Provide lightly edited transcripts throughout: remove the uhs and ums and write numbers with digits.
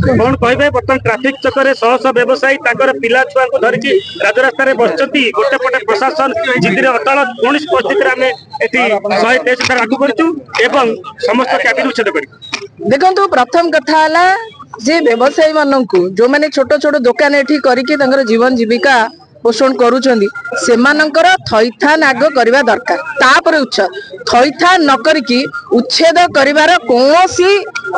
कौन कहे बर्तमान ट्राफिक चक्कर शह शह व्यवसायी पिला छुआ को धरिकी राजरास्तार बसती गोटे पटे प्रशासन जिद्दी अटल कौन परिस्थिति आम ये 123 लागू कर समस्त कैबिन उच्छेद कर देखो प्रथम कथा जे व्यवसायी मान को जो मैंने छोट छोट दुकान एठी करके जीवन जीविका पोषण करूछंदी सेमानंकर थैथान आग करबा दरकार तापर उच्छेद थैथान न करिकी उच्छेद करिवार कोनोसी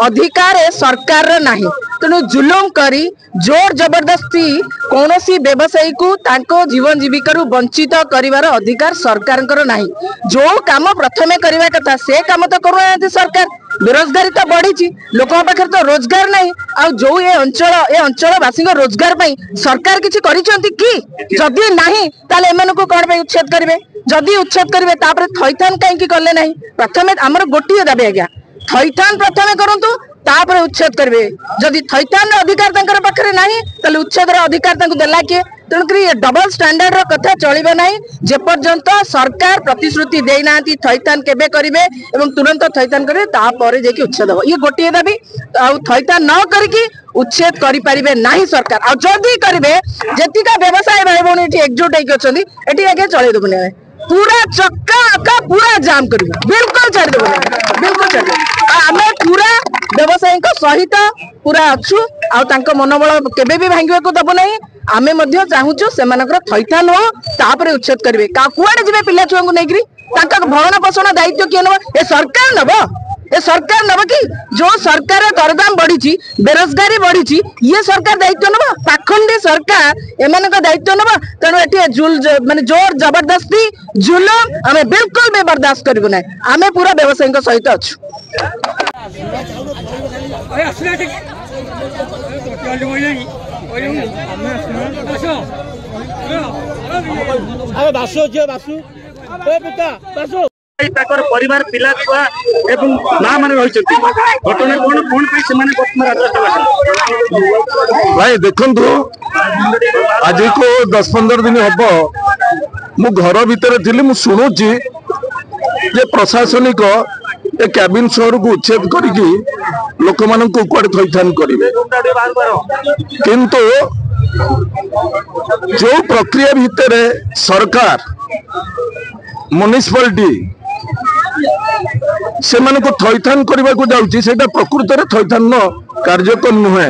अधिकार सरकार रे नाही तेणु जुलुम करी जोर जबरदस्ती कोनोसी व्यवसायी को तांको जीवन जीविका वंचित करिवार अधिकार सरकार नाही जो काम प्रथमे करबा कथा से काम तो करू सरकार बेरोजगारी तो बढ़ी लोक पाखे तो रोजगार नहीं आ जो ये अंचलवासी रोजगार पाई सरकार किसी करिसेंती कि जदि नहीं ताले एमानको कोन पे उच्छेद करिवे जदि उच्छेद करिवे तापर थैथान काहे कले नहीं प्रथमे हमर गोटिए दाबी आज्ञा थैथान प्रथमे करंतु तापर उच्छेद करिवे जदि थैथान अधिकार तांकर पाखरे नहीं ताले उच्छेद अधिकार तांको देला के तेणुक डबल स्टैंडर्ड कथा चलिबा नहीं जे पर्यंत सरकार प्रतिश्रुति देना थैथान केबे करिवे एवं तुरंत थैथान करिवे तापर जेकी उच्छेद हो ये गोटिए दाबी आ थैथान न करके उच्छेद करि परिबे नाही सरकार आ जदि करिवे जेतिका व्यवसाय भाई भौणी एठी एकजुट होई अछंती एठी आगे चले देबो नै पूरा चक्का अक्का पूरा जाम करिवे बिल्कुल छाड़ देबो बिल्कुल छाड़ देबो आमे पूरा व्यवसायी सहित पूरा अच्छु आ मनोबल केबे भी भांगे को दबो नहीं आमे मध्य चाहूचु सेमानकर थैथान हो तापर उच्छेद करिवे का कुआडे जिवे पिला छुआ को नेगरी ताका भरण पोषण दायित्व किए नबो ए सरकार नबो ए सरकार नबो कि जो सरकार दरदाम बढ़ी बेरोजगारी बढ़ी ये सरकार दायित्व नबो पाखंडी सरकार एमानक दायित्व नबो तेणु एटी माने जोर जबरदस्ती जुलुम आमे बिल्कुल भी बर्दाश्त करिबो नै आमे पूरा व्यवसायी सहित अच्छु परिवार पिला छुआ एवं मां माने रहिसथि घटना कोन कोन पे से माने वर्तमान राजस्व भाई देखंतु आज को 10-15 दिन हबो मु घर भीतर थिली मु सुनुची जे प्रशासनिक ए कैबिन शहर को उच्छेद करिकी लोक मान को कुआडे थैथान करिवे किंतु जो प्रक्रिया भितर सरकार म्युनिसिपालिटी से मान को थैथान करने को जाउची सेटा प्रकृत रे थैथान कार्यक्रम नुहे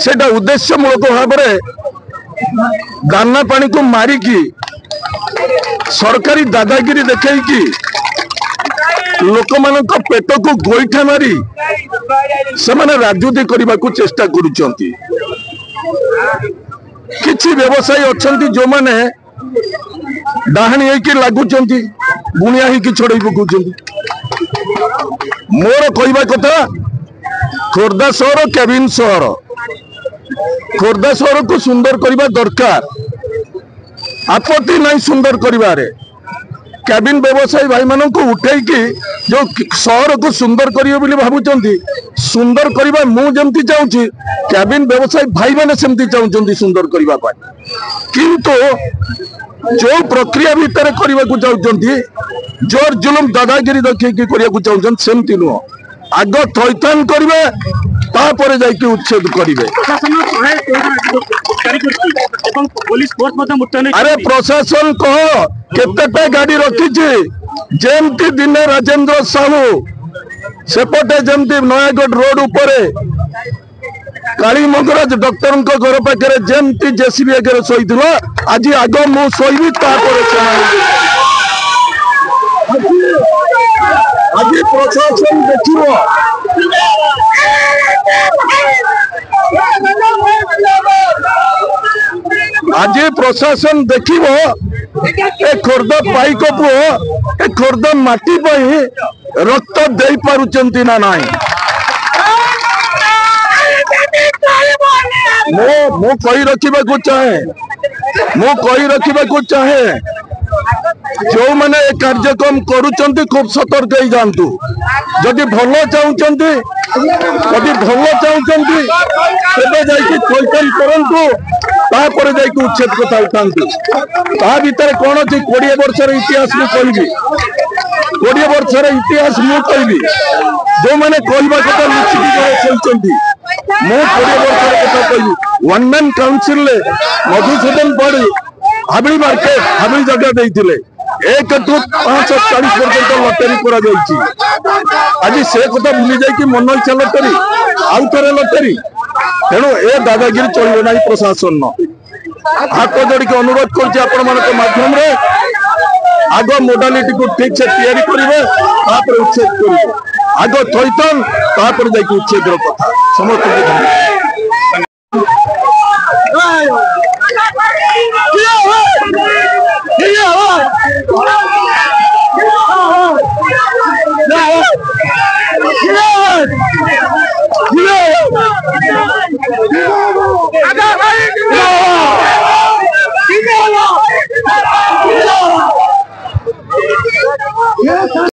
सेटा उद्देश्यमूलक भाव दाना पानी को मारिकी सरकारी दादागिरी देखी लोक मान पेट को गोईठा मारी से माने राजनीति करने को चेष्टा करुचंती किछि व्यवसायी अच्छंती जो माने डाहाणी होइके लागुचंती बुनिया ही छड़ई पकाउचंती मोर कहवा कथा खोर्धा सहर कैबिन सहर खोर्धा सहर को सुंदर करबा दरकार आपत्ति नहीं सुंदर करिवारे कैबिन व्यवसायी भाई मान को उठे जो सहर को सुंदर करिवे बोली भाबुचंती सुंदर करबा मु जेमती चाहूची कैबिन व्यवसायी भाई माने सेमती चाहूचंती सुंदर करबा पाई किंतु जो प्रक्रिया भीतर करबा को चाहूचंती जोर जुलुम दादागिरी देखिए करबा को चाहूचंती सेमती नुह आग थैथान करिवे तापर जाइके उच्छेद करिवे अरे प्रशासन कह केतेटा गाड़ी रखी जेमती दिने राजेंद्र साहू सेपटे जेमती नयागढ़ रोड उपरे काली मंगराज डॉक्टर घर पाखे जेमती जेसीबी आगे शोला आज आग मु शोबी आज प्रशासन देखिए आज प्रशासन देखिब ए खोर्धा पाइक पुओ ए खोर्धा माटी रक्त दे पारुचंती ना नाई मो कही रखा चाहे जो मैंने कार्यक्रम करुचंती खूब सतर्क हो जातु जदि भल चाहते थैथान करंतु तापर जाइए उच्छेद कथा उठातु ता भीतर कौन अच्छी 20 वर्षर इतिहास मुझे 20 वर्षर इतिहास मुझे जो मैंने कहवा कथा लुचिकी मु 20 वर्ष कथा कही वन मैन काउंसिल मधुसूदन पड़ी हाबड़ी मार्केट हाबड़ी जगह देते 1 टू 540 पर्यंत लटरी कर आज से कथा भूली जाए मन इच्छा लटरी आउ थे लटरी तेणु ए दादागिरी चलो ना प्रशासन हाथ जोड़ के अनुरोध करमाध्यम आग मोडालिटी को ठीक से तैयारी करेंगे उच्छेद करेंगे आग थैथन तापर जाकि उच्छेद कथा समस्त